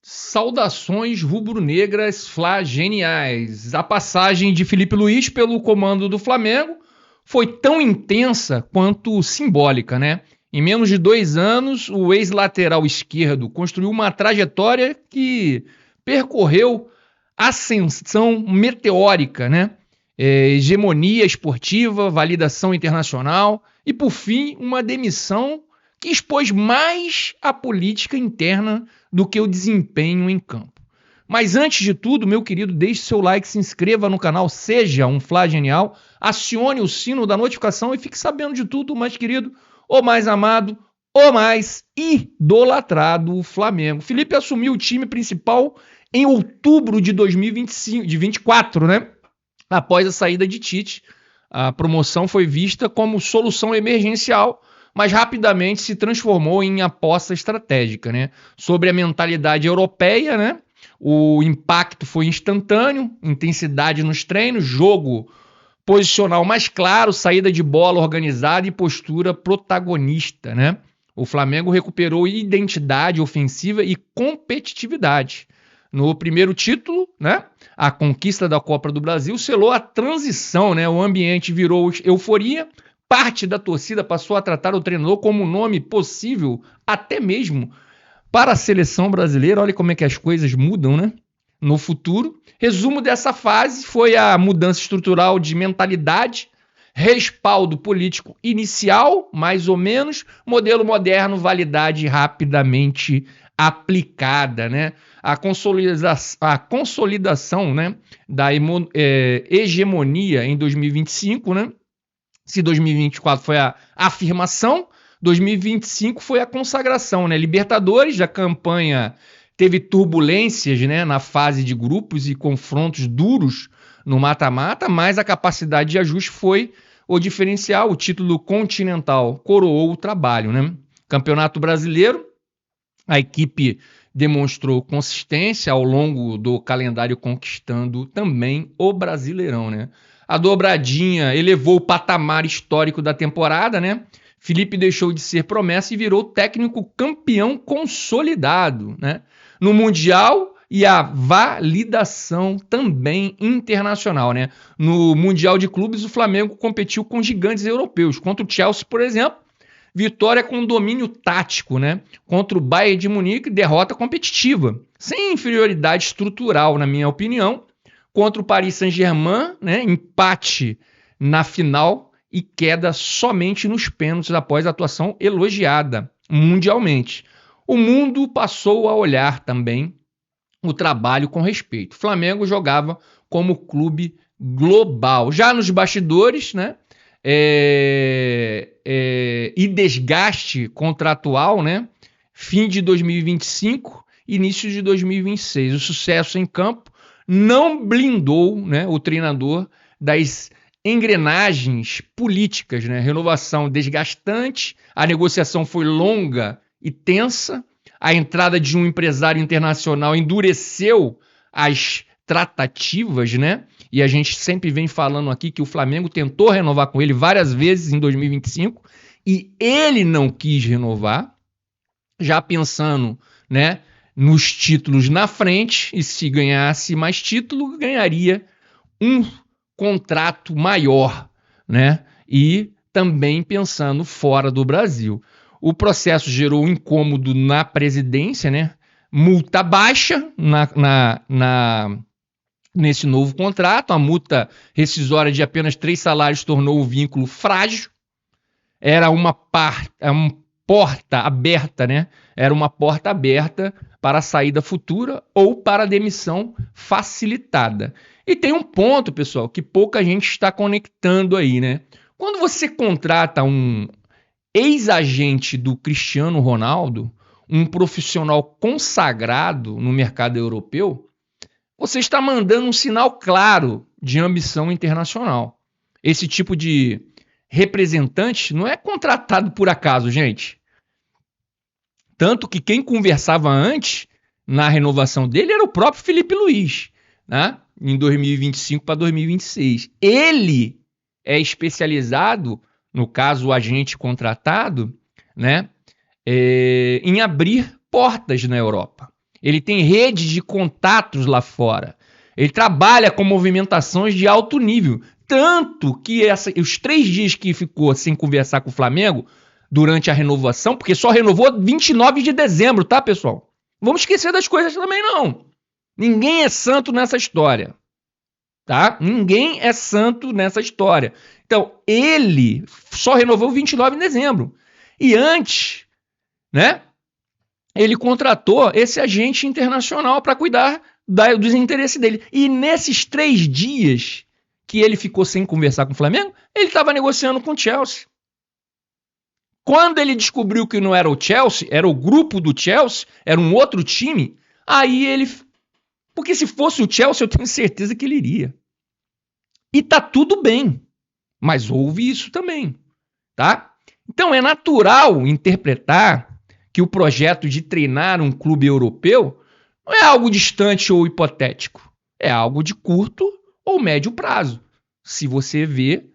Saudações rubro-negras flageniais. A passagem de Filipe Luís pelo comando do Flamengo foi tão intensa quanto simbólica, né? Em menos de 2 anos, o ex-lateral esquerdo construiu uma trajetória que percorreu ascensão meteórica, né? Hegemonia esportiva, validação internacional e, por fim, uma demissão que expôs mais a política interna do que o desempenho em campo. Mas antes de tudo, meu querido, deixe seu like, se inscreva no canal, seja um Flagenial, acione o sino da notificação e fique sabendo de tudo, mais querido, o mais amado, o mais idolatrado Flamengo. Felipe assumiu o time principal em outubro de 2024, né? Após a saída de Tite. A promoção foi vista como solução emergencial, mas rapidamente se transformou em aposta estratégica, né? Sobre a mentalidade europeia, né? O impacto foi instantâneo, intensidade nos treinos, jogo posicional mais claro, saída de bola organizada e postura protagonista, né? O Flamengo recuperou identidade ofensiva e competitividade. No primeiro título, né? A conquista da Copa do Brasil selou a transição, né? O ambiente virou euforia. Parte da torcida passou a tratar o treinador como nome possível, até mesmo para a seleção brasileira. Olha como é que as coisas mudam, né? No futuro. Resumo dessa fase foi a mudança estrutural de mentalidade, respaldo político inicial, mais ou menos, modelo moderno, validade rapidamente aplicada, né? A consolidação, né, da hegemonia em 2025, né? Se 2024 foi a afirmação, 2025 foi a consagração, né? Libertadores, a campanha teve turbulências, né, na fase de grupos e confrontos duros no mata-mata, mas a capacidade de ajuste foi o diferencial. O título continental coroou o trabalho, né? Campeonato Brasileiro, a equipe demonstrou consistência ao longo do calendário, conquistando também o Brasileirão, né? A dobradinha elevou o patamar histórico da temporada, né? Felipe deixou de ser promessa e virou técnico campeão consolidado, né? No Mundial e a validação também internacional, né? No Mundial de Clubes, o Flamengo competiu com gigantes europeus. Contra o Chelsea, por exemplo, vitória com domínio tático, né? Contra o Bayern de Munique, derrota competitiva, sem inferioridade estrutural, na minha opinião. Contra o Paris Saint-Germain, né? Empate na final e queda somente nos pênaltis após a atuação elogiada mundialmente. O mundo passou a olhar também o trabalho com respeito. O Flamengo jogava como clube global. Já nos bastidores, né? E desgaste contratual, né? Fim de 2025, início de 2026. O sucesso em campo não blindou, né, o treinador das engrenagens políticas, né? Renovação desgastante, a negociação foi longa e tensa, a entrada de um empresário internacional endureceu as tratativas, né? E a gente sempre vem falando aqui que o Flamengo tentou renovar com ele várias vezes em 2025 e ele não quis renovar, já pensando, né, nos títulos na frente, e se ganhasse mais título, ganharia um contrato maior, né? E também pensando fora do Brasil. O processo gerou um incômodo na presidência, né? Multa baixa nesse novo contrato, a multa rescisória de apenas 3 salários tornou o vínculo frágil, era uma porta aberta, né? Era uma porta aberta para a saída futura ou para a demissão facilitada. E tem um ponto, pessoal, que pouca gente está conectando aí, né? Quando você contrata um ex-agente do Cristiano Ronaldo, um profissional consagrado no mercado europeu, você está mandando um sinal claro de ambição internacional. Esse tipo de representante não é contratado por acaso, gente. Tanto que quem conversava antes na renovação dele era o próprio Filipe Luís, né? Em 2025 para 2026. Ele é especializado, no caso o agente contratado, né, em abrir portas na Europa. Ele tem rede de contatos lá fora. Ele trabalha com movimentações de alto nível. Tanto que os 3 dias que ficou sem conversar com o Flamengo durante a renovação, porque só renovou 29 de dezembro, tá, pessoal? Vamos esquecer das coisas também, não. Ninguém é santo nessa história. Tá? Ninguém é santo nessa história. Então, ele só renovou 29 de dezembro. E antes, né, ele contratou esse agente internacional para cuidar dos interesses dele. E nesses 3 dias que ele ficou sem conversar com o Flamengo, ele estava negociando com o Chelsea. Quando ele descobriu que não era o Chelsea, era o grupo do Chelsea, era um outro time, aí ele... Porque se fosse o Chelsea, eu tenho certeza que ele iria. E tá tudo bem. Mas houve isso também, tá? Então é natural interpretar que o projeto de treinar um clube europeu não é algo distante ou hipotético. É algo de curto ou médio prazo. Se você vê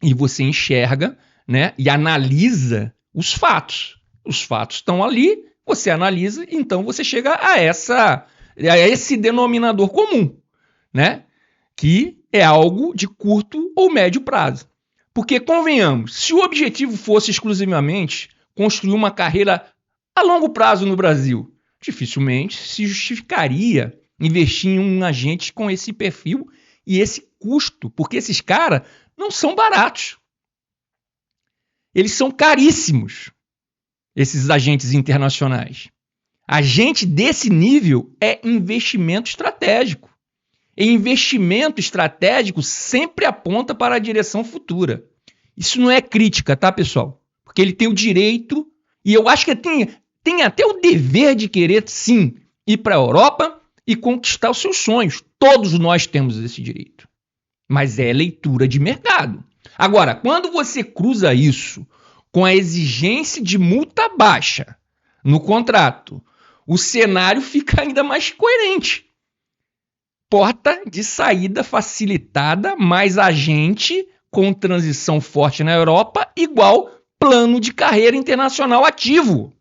e você enxerga, né, e analisa os fatos. Os fatos estão ali, você analisa, então você chega a esse denominador comum, né? Que é algo de curto ou médio prazo. Porque, convenhamos, se o objetivo fosse exclusivamente construir uma carreira a longo prazo no Brasil, dificilmente se justificaria investir em um agente com esse perfil e esse custo, porque esses caras não são baratos. Eles são caríssimos, esses agentes internacionais. Agente desse nível é investimento estratégico. E investimento estratégico sempre aponta para a direção futura. Isso não é crítica, tá, pessoal? Porque ele tem o direito, e eu acho que tem até o dever de querer, sim, ir para a Europa e conquistar os seus sonhos. Todos nós temos esse direito. Mas é leitura de mercado. Agora, quando você cruza isso com a exigência de multa baixa no contrato, o cenário fica ainda mais coerente. Porta de saída facilitada, mais agente com transição forte na Europa, igual plano de carreira internacional ativo.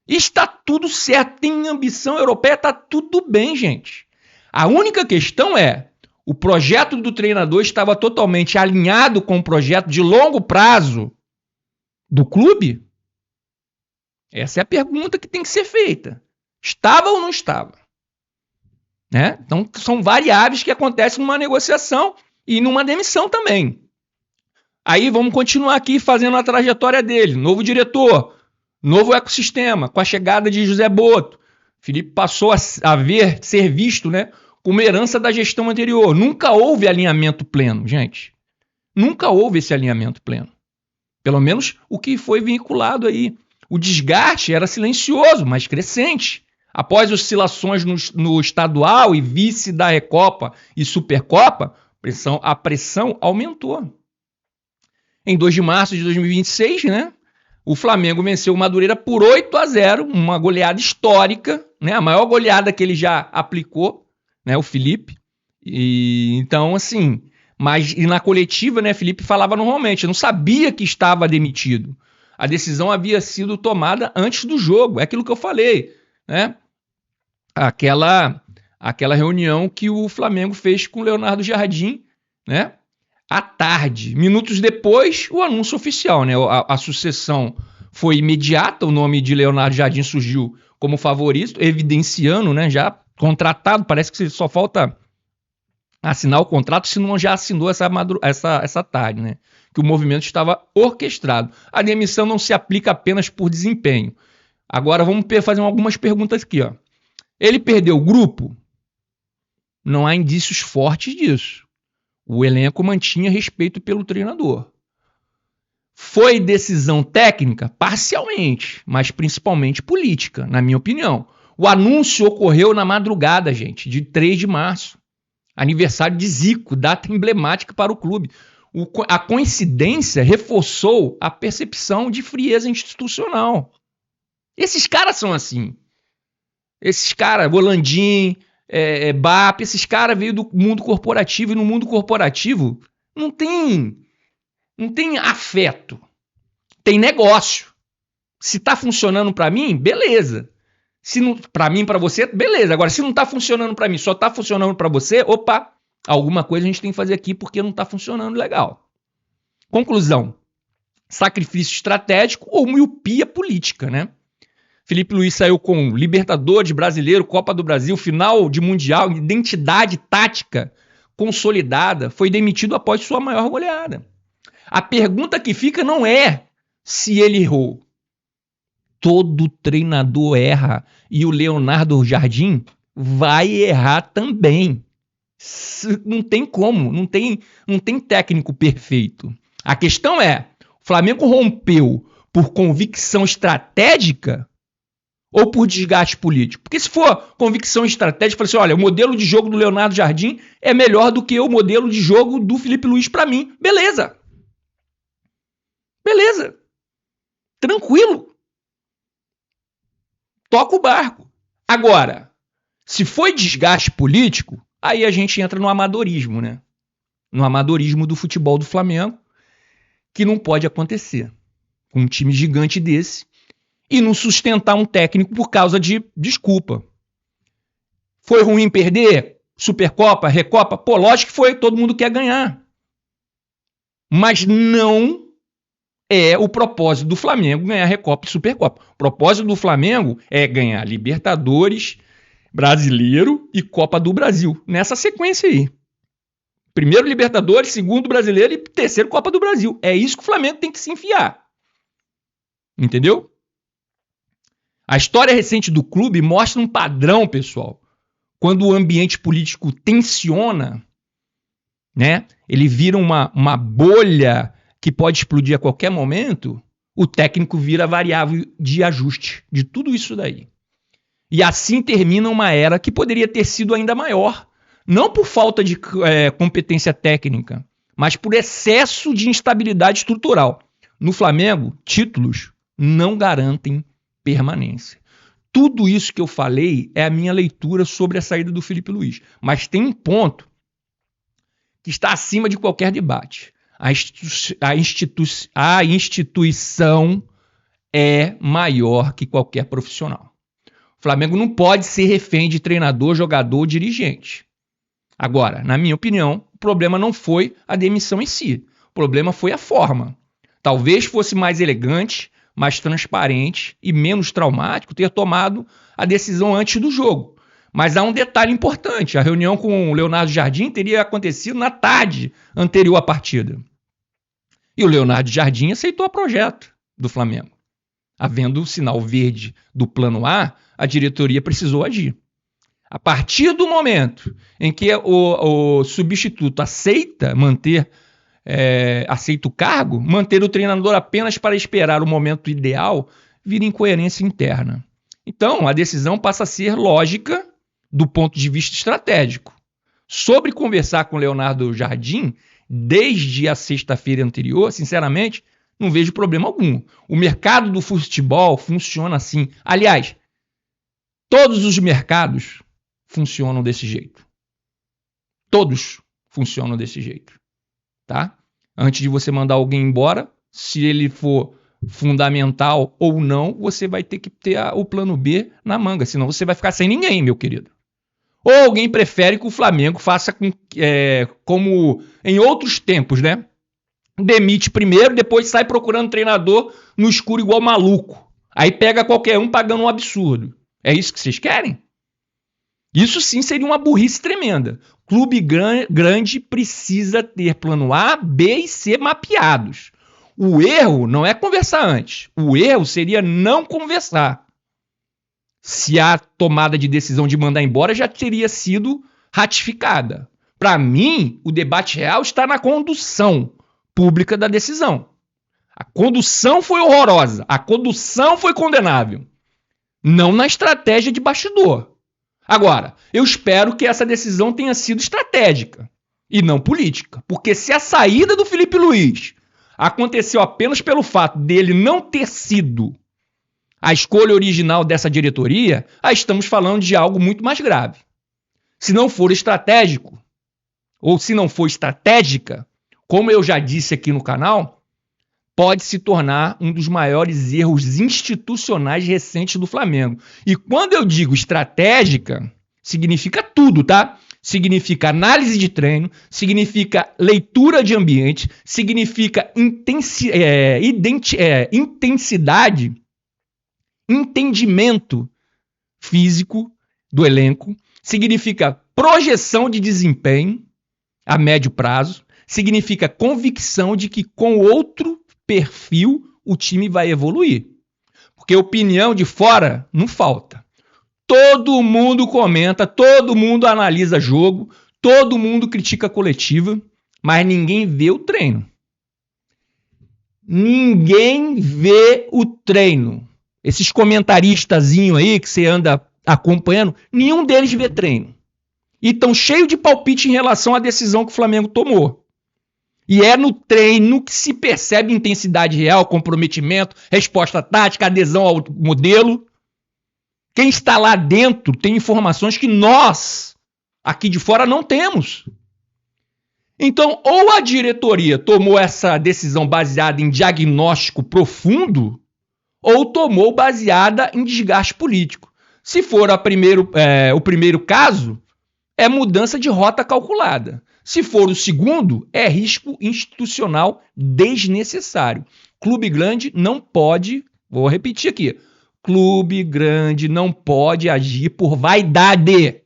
Está tudo certo, tem ambição europeia, está tudo bem, gente. A única questão é, o projeto do treinador estava totalmente alinhado com o projeto de longo prazo do clube? Essa é a pergunta que tem que ser feita. Estava ou não estava? Né? Então, são variáveis que acontecem numa negociação e numa demissão também. Aí vamos continuar aqui fazendo a trajetória dele. Novo diretor, novo ecossistema, com a chegada de José Boto. Felipe passou a ser visto, né, como herança da gestão anterior. Nunca houve alinhamento pleno, gente. Nunca houve esse alinhamento pleno. Pelo menos o que foi vinculado aí. O desgaste era silencioso, mas crescente. Após oscilações no estadual e vice da Recopa e Supercopa, a pressão aumentou. Em 2 de março de 2026, né, o Flamengo venceu o Madureira por 8-0, uma goleada histórica, né, a maior goleada que ele já aplicou, né, o Felipe. E, então, assim, e na coletiva, né, Felipe falava normalmente, não sabia que estava demitido. A decisão havia sido tomada antes do jogo, é aquilo que eu falei, né? Aquela reunião que o Flamengo fez com o Leonardo Jardim, né? À tarde. Minutos depois, o anúncio oficial, né? A sucessão foi imediata, o nome de Leonardo Jardim surgiu como favorito, evidenciando, né? Já contratado, parece que só falta assinar o contrato, se não já assinou essa tarde, né? Que o movimento estava orquestrado. A demissão não se aplica apenas por desempenho. Agora vamos fazer algumas perguntas aqui, ó. Ele perdeu o grupo? Não há indícios fortes disso. O elenco mantinha respeito pelo treinador. Foi decisão técnica? Parcialmente, mas principalmente política, na minha opinião. O anúncio ocorreu na madrugada, gente, de 3 de março. Aniversário de Zico, data emblemática para o clube. A coincidência reforçou a percepção de frieza institucional. Esses caras são assim. Esses caras, Volandim, BAP, esses caras veio do mundo corporativo, e no mundo corporativo não tem afeto, tem negócio. Se tá funcionando para mim, beleza. Se não, para mim, para você, beleza. Agora, se não tá funcionando para mim, só tá funcionando para você, opa, alguma coisa a gente tem que fazer aqui porque não tá funcionando legal. Conclusão: sacrifício estratégico ou miopia política, né? Felipe Luiz saiu com Libertadores, Brasileiro, Copa do Brasil, final de Mundial, identidade tática consolidada, foi demitido após sua maior goleada. A pergunta que fica não é se ele errou. Todo treinador erra e o Leonardo Jardim vai errar também. Não tem como, não tem técnico perfeito. A questão é, o Flamengo rompeu por convicção estratégica ou por desgaste político? Porque se for convicção estratégica, fala assim, olha, o modelo de jogo do Leonardo Jardim é melhor do que o modelo de jogo do Felipe Luiz para mim. Beleza. Beleza. Tranquilo. Toca o barco. Agora, se foi desgaste político, aí a gente entra no amadorismo, né? No amadorismo do futebol do Flamengo, que não pode acontecer com um time gigante desse e não sustentar um técnico por causa de desculpa. Foi ruim perder Supercopa, Recopa? Pô, lógico que foi, todo mundo quer ganhar. Mas não é o propósito do Flamengo ganhar Recopa e Supercopa. O propósito do Flamengo é ganhar Libertadores, Brasileiro e Copa do Brasil. Nessa sequência aí. Primeiro Libertadores, segundo Brasileiro e terceiro Copa do Brasil. É isso que o Flamengo tem que se enfiar. Entendeu? A história recente do clube mostra um padrão, pessoal. Quando o ambiente político tensiona, né, ele vira uma bolha que pode explodir a qualquer momento, o técnico vira variável de ajuste de tudo isso daí. E assim termina uma era que poderia ter sido ainda maior, não por falta de competência técnica, mas por excesso de instabilidade estrutural. No Flamengo, títulos não garantem permanência. Tudo isso que eu falei é a minha leitura sobre a saída do Felipe Luiz. Mas tem um ponto que está acima de qualquer debate. A instituição é maior que qualquer profissional. O Flamengo não pode ser refém de treinador, jogador, dirigente. Agora, na minha opinião, o problema não foi a demissão em si. O problema foi a forma. Talvez fosse mais elegante, mais transparente e menos traumático ter tomado a decisão antes do jogo. Mas há um detalhe importante. A reunião com o Leonardo Jardim teria acontecido na tarde anterior à partida. E o Leonardo Jardim aceitou o projeto do Flamengo. Havendo o sinal verde do plano A, a diretoria precisou agir. A partir do momento em que o substituto aceita o cargo, manter o treinador apenas para esperar o momento ideal vira incoerência interna. Então, a decisão passa a ser lógica do ponto de vista estratégico. Sobre conversar com o Leonardo Jardim, desde a sexta-feira anterior, sinceramente, não vejo problema algum. O mercado do futebol funciona assim. Aliás, todos os mercados funcionam desse jeito. Todos funcionam desse jeito. Tá? Antes de você mandar alguém embora, se ele for fundamental ou não, você vai ter que ter o plano B na manga, senão você vai ficar sem ninguém, meu querido. Ou alguém prefere que o Flamengo faça como em outros tempos, né? Demite primeiro, depois sai procurando treinador no escuro igual maluco. Aí pega qualquer um pagando um absurdo. É isso que vocês querem? Isso sim seria uma burrice tremenda. Clube grande precisa ter plano A, B e C mapeados. O erro não é conversar antes. O erro seria não conversar. Se a tomada de decisão de mandar embora já teria sido ratificada. Para mim, o debate real está na condução pública da decisão. A condução foi horrorosa. A condução foi condenável. Não na estratégia de bastidor. Agora, eu espero que essa decisão tenha sido estratégica e não política. Porque se a saída do Felipe Luiz aconteceu apenas pelo fato dele não ter sido a escolha original dessa diretoria, aí estamos falando de algo muito mais grave. Se não for estratégico, ou se não for estratégica, como eu já disse aqui no canal, pode se tornar um dos maiores erros institucionais recentes do Flamengo. E quando eu digo estratégica, significa tudo, tá? Significa análise de treino, significa leitura de ambiente, significa intensidade, entendimento físico do elenco, significa projeção de desempenho a médio prazo, significa convicção de que com outro perfil o time vai evoluir. Porque opinião de fora não falta. Todo mundo comenta, todo mundo analisa jogo, todo mundo critica a coletiva, mas ninguém vê o treino. Ninguém vê o treino. Esses comentaristas aí que você anda acompanhando, nenhum deles vê treino. E estão cheios de palpite em relação à decisão que o Flamengo tomou. E é no treino que se percebe intensidade real, comprometimento, resposta tática, adesão ao modelo. Quem está lá dentro tem informações que nós, aqui de fora, não temos. Então, ou a diretoria tomou essa decisão baseada em diagnóstico profundo, ou tomou baseada em desgaste político. Se for o primeiro caso, é mudança de rota calculada. Se for o segundo, é risco institucional desnecessário. Clube grande não pode, vou repetir aqui, clube grande não pode agir por vaidade.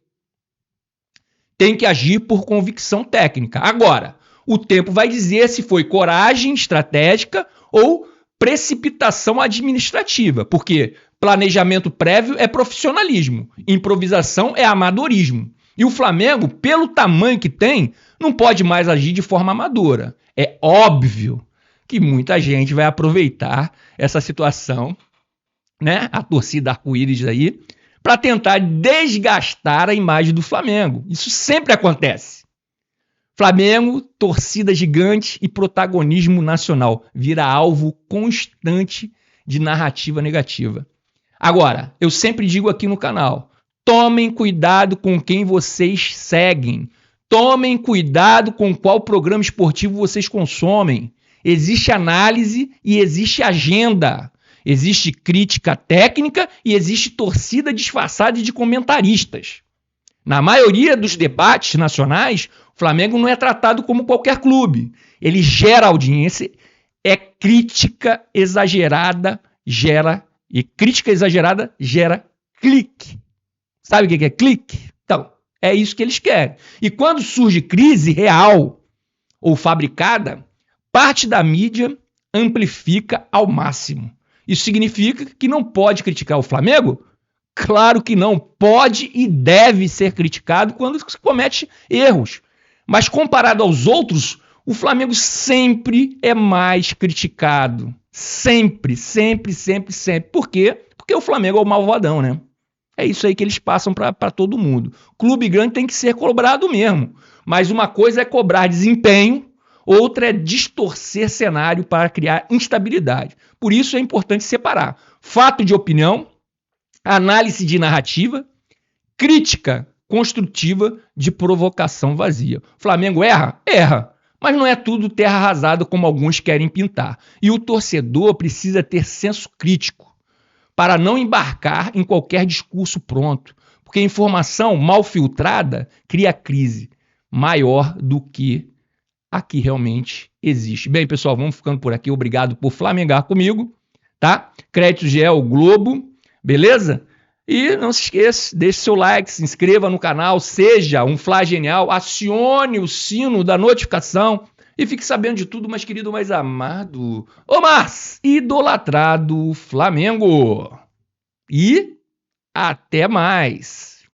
Tem que agir por convicção técnica. Agora, o tempo vai dizer se foi coragem estratégica ou precipitação administrativa, porque planejamento prévio é profissionalismo, improvisação é amadorismo. E o Flamengo, pelo tamanho que tem, não pode mais agir de forma amadora. É óbvio que muita gente vai aproveitar essa situação, né? A torcida arco-íris aí, para tentar desgastar a imagem do Flamengo. Isso sempre acontece. Flamengo, torcida gigante e protagonismo nacional. Vira alvo constante de narrativa negativa. Agora, eu sempre digo aqui no canal, tomem cuidado com quem vocês seguem. Tomem cuidado com qual programa esportivo vocês consomem. Existe análise e existe agenda. Existe crítica técnica e existe torcida disfarçada de comentaristas. Na maioria dos debates nacionais, o Flamengo não é tratado como qualquer clube. Ele gera audiência, é crítica exagerada, e crítica exagerada gera clique. Sabe o que é clique? Então, é isso que eles querem. E quando surge crise real ou fabricada, parte da mídia amplifica ao máximo. Isso significa que não pode criticar o Flamengo? Claro que não. Pode e deve ser criticado quando se comete erros. Mas comparado aos outros, o Flamengo sempre é mais criticado. Sempre, sempre, sempre, sempre. Por quê? Porque o Flamengo é o malvadão, né? É isso aí que eles passam para todo mundo. Clube grande tem que ser cobrado mesmo. Mas uma coisa é cobrar desempenho, outra é distorcer cenário para criar instabilidade. Por isso é importante separar fato de opinião, análise de narrativa, crítica construtiva de provocação vazia. O Flamengo erra? Erra. Mas não é tudo terra arrasada como alguns querem pintar. E o torcedor precisa ter senso crítico para não embarcar em qualquer discurso pronto. Porque a informação mal filtrada cria crise maior do que aqui realmente existe. Bem, pessoal, vamos ficando por aqui. Obrigado por flamengar comigo, tá? Crédito GL Globo, beleza? E não se esqueça, deixe seu like, se inscreva no canal, seja um Fla Genial, acione o sino da notificação e fique sabendo de tudo, mais querido, mais amado, o mais idolatrado Flamengo. E até mais!